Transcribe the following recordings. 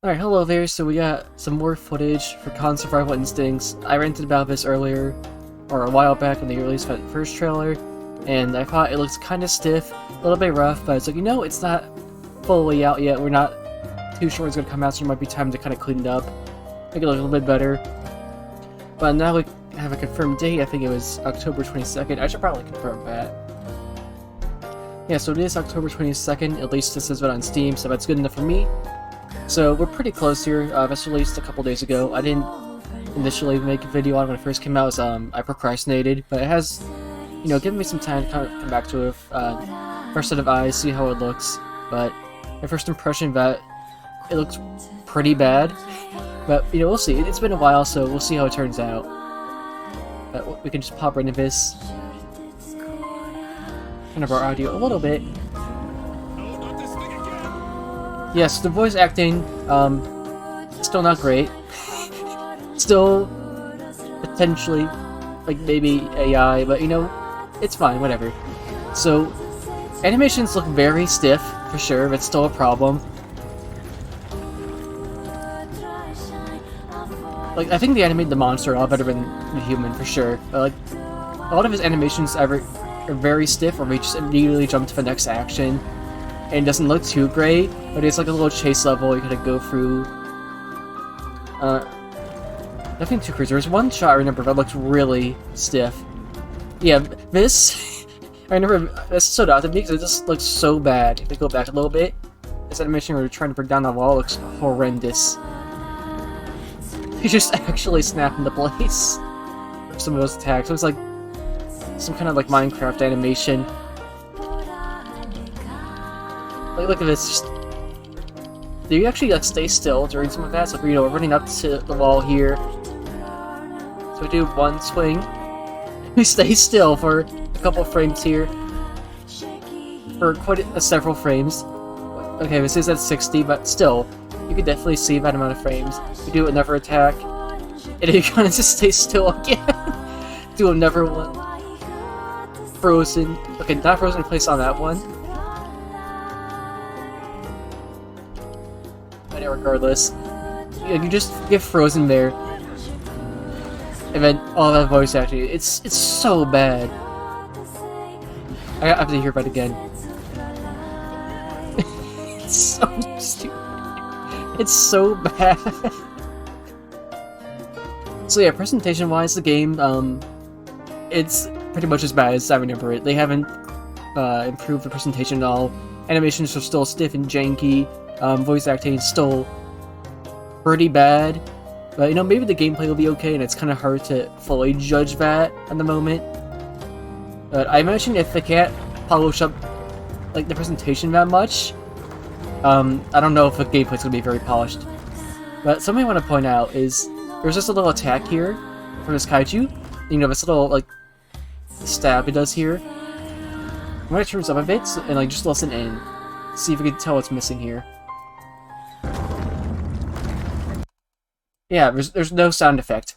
Alright, hello there. So we got some more footage for Con Survival Instincts. I ranted about this earlier, or a while back when they released that first trailer, and I thought it looks kind of stiff, a little bit rough, but it's like, it's not fully out yet. We're not too sure it's going to come out, so it might be time to kind of clean it up, make it look a little bit better. But now we have a confirmed date. I think it was October 22nd. I should probably confirm that. Yeah, so it is October 22nd, at least this is it on Steam, so that's good enough for me. So we're pretty close here. This released a couple days ago. I didn't initially make a video on it when it first came out, as I procrastinated, but it has, given me some time to kind of come back to it, first set of eyes, see how it looks. But my first impression that it looks pretty bad, but we'll see. It's been a while, so we'll see how it turns out. But we can just pop right into this. Kind of our audio a little bit. Yes, the voice acting, still not great. Still, potentially, like, maybe AI, but, it's fine, whatever. So, animations look very stiff, for sure, but still a problem. Like, I think they animated the monster a lot better than the human, for sure. But, like, a lot of his animations are very stiff, or we just immediately jump to the next action. And it doesn't look too great, but it's like a little chase level you gotta go through. Nothing too crazy. There's one shot I remember that looked really stiff. Yeah, this... I remember this stood out to me because it just looks so bad. If we go back a little bit, this animation where we're trying to break down the wall looks horrendous. You just actually snap into place for some of those attacks. It was like some kind of like Minecraft animation. Look at this. Just... Do you actually like stay still during some of that? So we're running up to the wall here. So we do one swing. We stay still for a couple frames here. For quite several frames. Okay, this is at 60, but still, you can definitely see that amount of frames. We do another attack, and then you kind of just stay still again. Do another one. Frozen. Okay, not frozen in place on that one. Regardless, you just get frozen there, and then all that voice acting, it's so bad. I have to hear that again. It's so stupid. It's so bad. So yeah, presentation-wise, the game, it's pretty much as bad as I remember it. They haven't improved the presentation at all. Animations are still stiff and janky. Voice acting is still pretty bad, but maybe the gameplay will be okay, and it's kind of hard to fully judge that at the moment. But I imagine if they can't polish up like the presentation that much, I don't know if the gameplay's gonna be very polished. But something I want to point out is there's just a little attack here from this kaiju. This little like stab it does here. I'm gonna turn this up a bit and like just listen in, see if we can tell what's missing here. Yeah, there's no sound effect.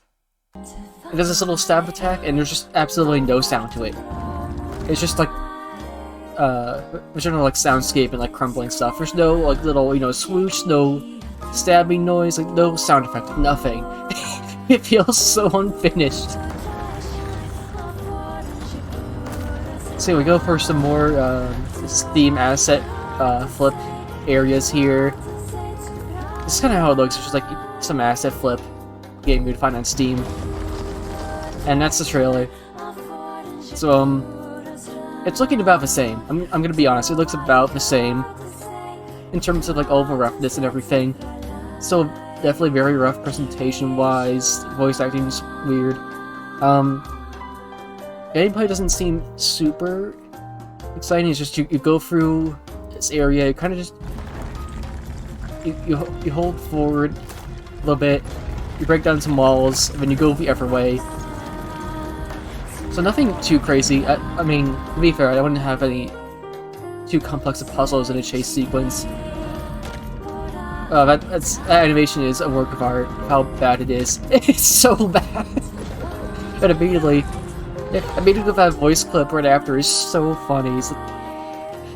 It does this little stab attack, and there's just absolutely no sound to it. It's just like, general like soundscape and like crumbling stuff. There's no like little, swoosh, no stabbing noise, like no sound effect, nothing. It feels so unfinished. So we go for some more Steam asset flip areas here. This is kind of how it looks. It's just like some asset flip game you'd find on Steam, and that's the trailer. So it's looking about the same. I'm gonna be honest. It looks about the same in terms of like all the roughness and everything. So definitely very rough presentation wise. Voice acting's weird. Gameplay doesn't seem super exciting. It's just you go through this area. You kind of just you hold forward a little bit, you break down some walls, and then you go the other way. So nothing too crazy. I mean, to be fair, I wouldn't have any too complex of puzzles in a chase sequence. That animation is a work of art, how bad it is. It's so bad! But immediately with that voice clip right after is so funny.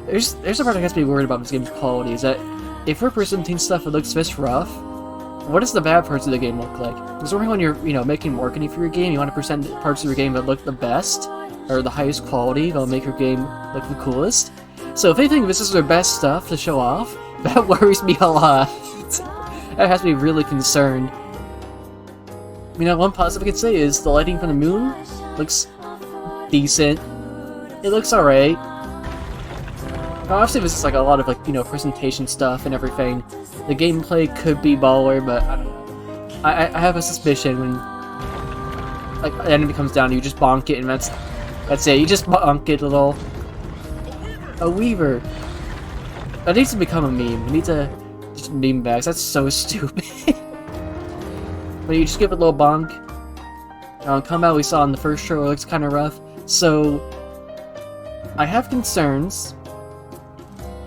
There's a part that has to be worried about this game's quality, is that if we're presenting stuff that looks this rough, what does the bad parts of the game look like? Because when you're, making marketing for your game, you want to present parts of your game that look the best, or the highest quality, that'll make your game look the coolest. So if they think this is their best stuff to show off, that worries me a lot. That has me really concerned. One positive I could say is the lighting from the moon looks decent. It looks alright. Obviously this is like a lot of presentation stuff and everything. The gameplay could be baller, but I don't know. I have a suspicion when the enemy comes down, you just bonk it, and that's it. You just bonk it a weaver. That needs to become a meme. We need to just meme bags. That's so stupid. But you just give it a little bonk. Combat we saw in the first trailer looks kind of rough. So I have concerns.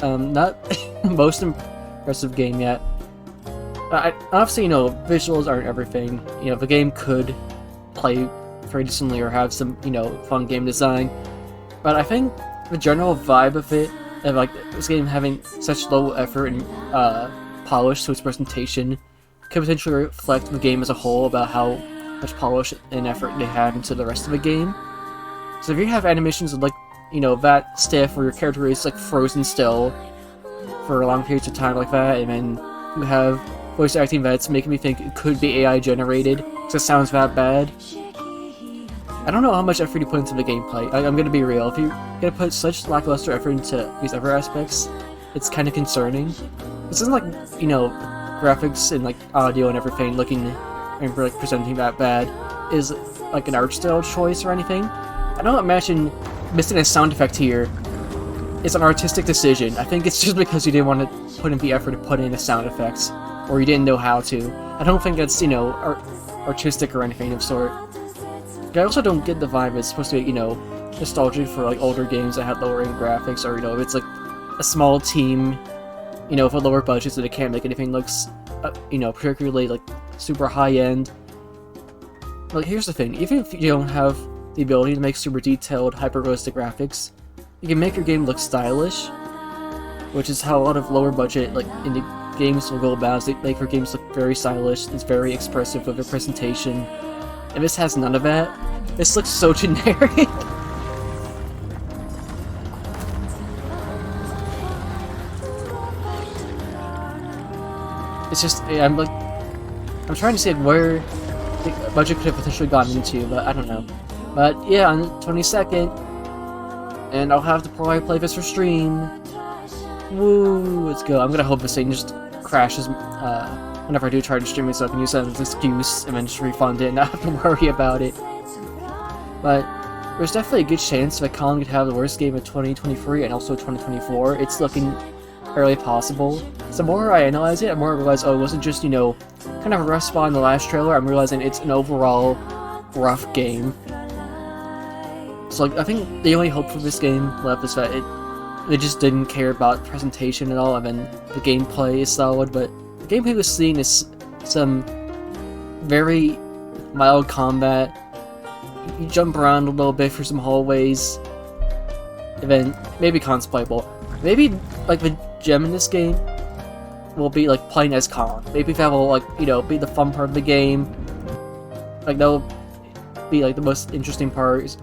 Not most impressive game yet. Obviously, visuals aren't everything. The game could play very decently or have some, fun game design. But I think the general vibe of it, of this game having such low effort and polish to its presentation, could potentially reflect the game as a whole about how much polish and effort they had into the rest of the game. So if you have animations of that stiff, where your character is frozen still for long periods of time like that, and then you have voice acting that's making me think it could be AI generated, because it sounds that bad. I don't know how much effort you put into the gameplay. I'm gonna be real. If you're gonna put such lackluster effort into these other aspects, it's kind of concerning. This isn't graphics and audio and everything looking and presenting that bad is an art style choice or anything. I don't imagine missing a sound effect here is an artistic decision. I think it's just because you didn't want to put in the effort to put in the sound effects, or you didn't know how to. I don't think that's, artistic or anything of sort. I also don't get the vibe it's supposed to be, nostalgic for older games that had lower end graphics, or if it's a small team, with a lower budget, so they can't make anything looks, particularly super high end. Here's the thing: even if you don't have the ability to make super detailed, hyper-realistic graphics, you can make your game look stylish, which is how a lot of lower budget indie games will go about. They make their games look very stylish. It's very expressive with their presentation, and this has none of that. This looks so generic. It's just I'm trying to see where the budget could have potentially gotten into, but I don't know. But yeah, on the 22nd, and I'll have to probably play this for stream. Woo, let's go. I'm gonna hope this thing just crashes whenever I do try to stream it, so I can use that as an excuse and then just refund it and not have to worry about it. But there's definitely a good chance that Colin could have the worst game of 2023 and also 2024. It's looking fairly possible. So the more I analyze it, the more I realize, oh, it wasn't just, kind of a rough spot in the last trailer. I'm realizing it's an overall rough game. So I think the only hope for this game left is that they just didn't care about presentation at all, and then the gameplay is solid, but the gameplay we've seen is some very mild combat. You jump around a little bit for some hallways, and then maybe Khan's playable. Maybe the gem in this game will be playing as Khan. Maybe that will be the fun part of the game. That'll be the most interesting part.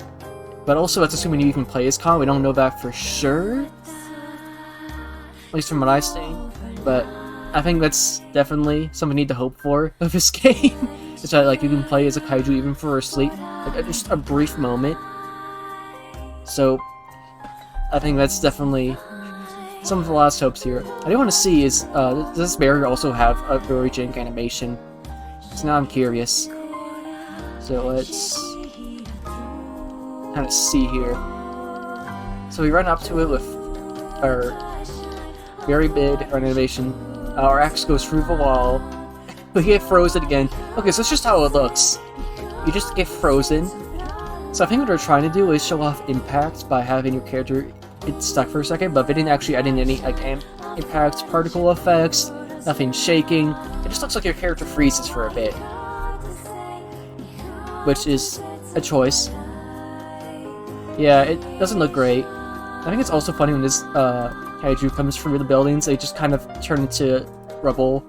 But also, that's assuming you can play as Khan. We don't know that for sure, at least from what I've seen. But I think that's definitely something we need to hope for of this game. It's that you can play as a kaiju even for a sleep, just a brief moment. So I think that's definitely some of the last hopes here. I do want to see is does this barrier also have a very jank animation? So now I'm curious. So let's kind of see here. So we run up to it with our very big animation. Our axe goes through the wall. We get frozen again. Okay, so it's just how it looks. You just get frozen. So I think what they're trying to do is show off impact by having your character get stuck for a second, but they didn't actually add in any impact particle effects, nothing shaking. It just looks like your character freezes for a bit, which is a choice. Yeah, it doesn't look great. I think it's also funny when this kaiju comes through the buildings, they just kind of turn into rubble.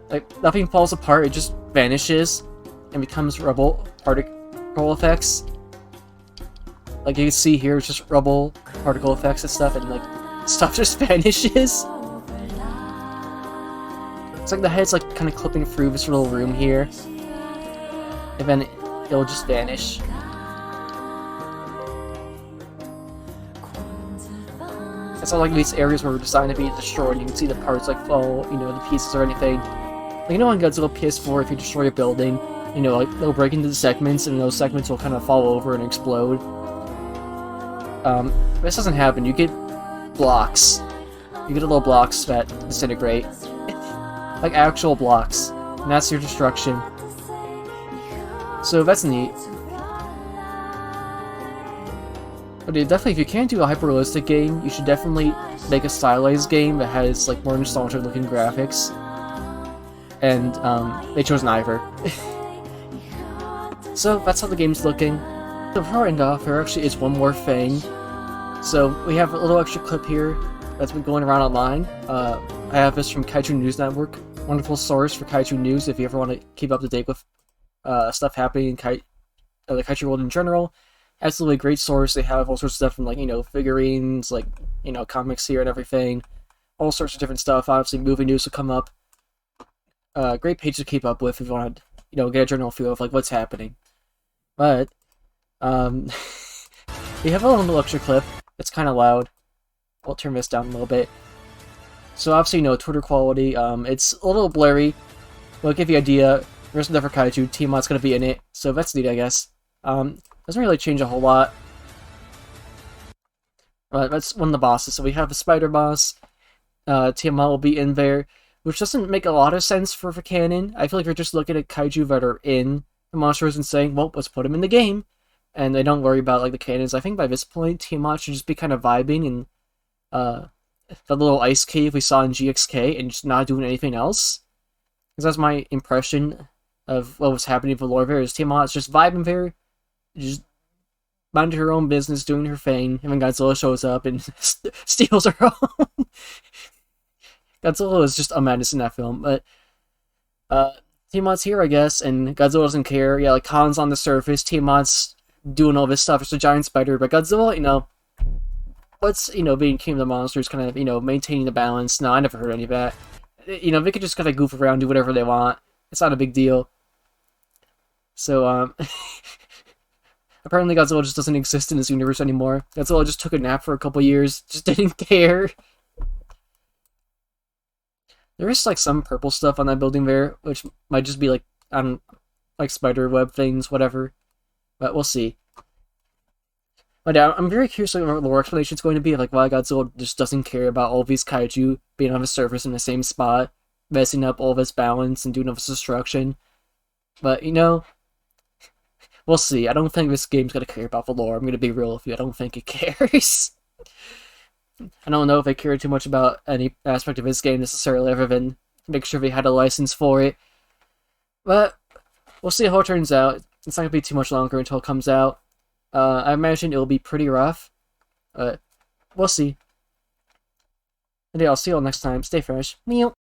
Like, nothing falls apart, it just vanishes and becomes rubble particle effects. Like you can see here, it's just rubble particle effects and stuff, and like stuff just vanishes. It's like the head's like kind of clipping through this little room here, and then it'll just vanish. It's not like these areas were designed to be destroyed. You can see the parts like fall, you know, the pieces or anything. Like, you know, on Godzilla PS4, if you destroy a building, you know, like they'll break into the segments, and those segments will kind of fall over and explode. This doesn't happen. You get blocks. You get little blocks that disintegrate. Like actual blocks. And that's your destruction. So that's neat. But yeah, definitely, if you can't do a hyper-realistic game, you should definitely make a stylized game that has like more nostalgic-looking graphics. And they chose neither. So that's how the game's looking. So before I end off, there actually is one more thing. So we have a little extra clip here that's been going around online. I have this from Kaiju News Network. Wonderful source for Kaiju News if you ever want to keep up to date with stuff happening in the Kaiju world in general. Absolutely great source. They have all sorts of stuff from, like, you know, figurines, like, you know, comics here and everything. All sorts of different stuff. Obviously, movie news will come up. Great page to keep up with if you want to, you know, get a general feel of, like, what's happening. But, we have a little extra clip. It's kind of loud. I'll turn this down a little bit. So, obviously, you know, Twitter quality. It's a little blurry. But I'll give you an idea. There's another Kaiju. Tiamat's going to be in it. So, that's neat, I guess. Doesn't really change a whole lot. That's one of the bosses. So we have the spider boss. Tiamat will be in there, which doesn't make a lot of sense for canon. I feel like you're just looking at kaiju that are in the monsters and saying, well, let's put them in the game. And they don't worry about, like, the canons. I think by this point, Tiamat should just be kind of vibing in the little ice cave we saw in GXK and just not doing anything else. Because that's my impression of what was happening with the lore there, is Tiamat's just vibing there, just minding her own business, doing her thing, and then Godzilla shows up and steals her home. Godzilla is just a madness in that film, but Tiamat's here, I guess, and Godzilla doesn't care. Yeah, like, Khan's on the surface, Tiamat's doing all this stuff, it's a giant spider, but Godzilla, you know, what's, you know, being king of the monsters, kind of, you know, maintaining the balance. No, I never heard any of that. You know, they could just kind of goof around, do whatever they want. It's not a big deal. So, apparently Godzilla just doesn't exist in this universe anymore. Godzilla just took a nap for a couple years, just didn't care. There is, like, some purple stuff on that building there, which might just be, like, like, spider web things, whatever. But we'll see. But yeah, I'm very curious what the lore explanation is going to be, like, why Godzilla just doesn't care about all these kaiju being on the surface in the same spot, messing up all of its balance and doing all this destruction. But, you know, we'll see. I don't think this game's gonna care about the lore. I'm gonna be real with you. I don't think it cares. I don't know if they care too much about any aspect of this game necessarily, other than make sure they had a license for it. But we'll see how it turns out. It's not gonna be too much longer until it comes out. I imagine it'll be pretty rough, but we'll see. And yeah, I'll see you all next time. Stay fresh. Meow.